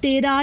13،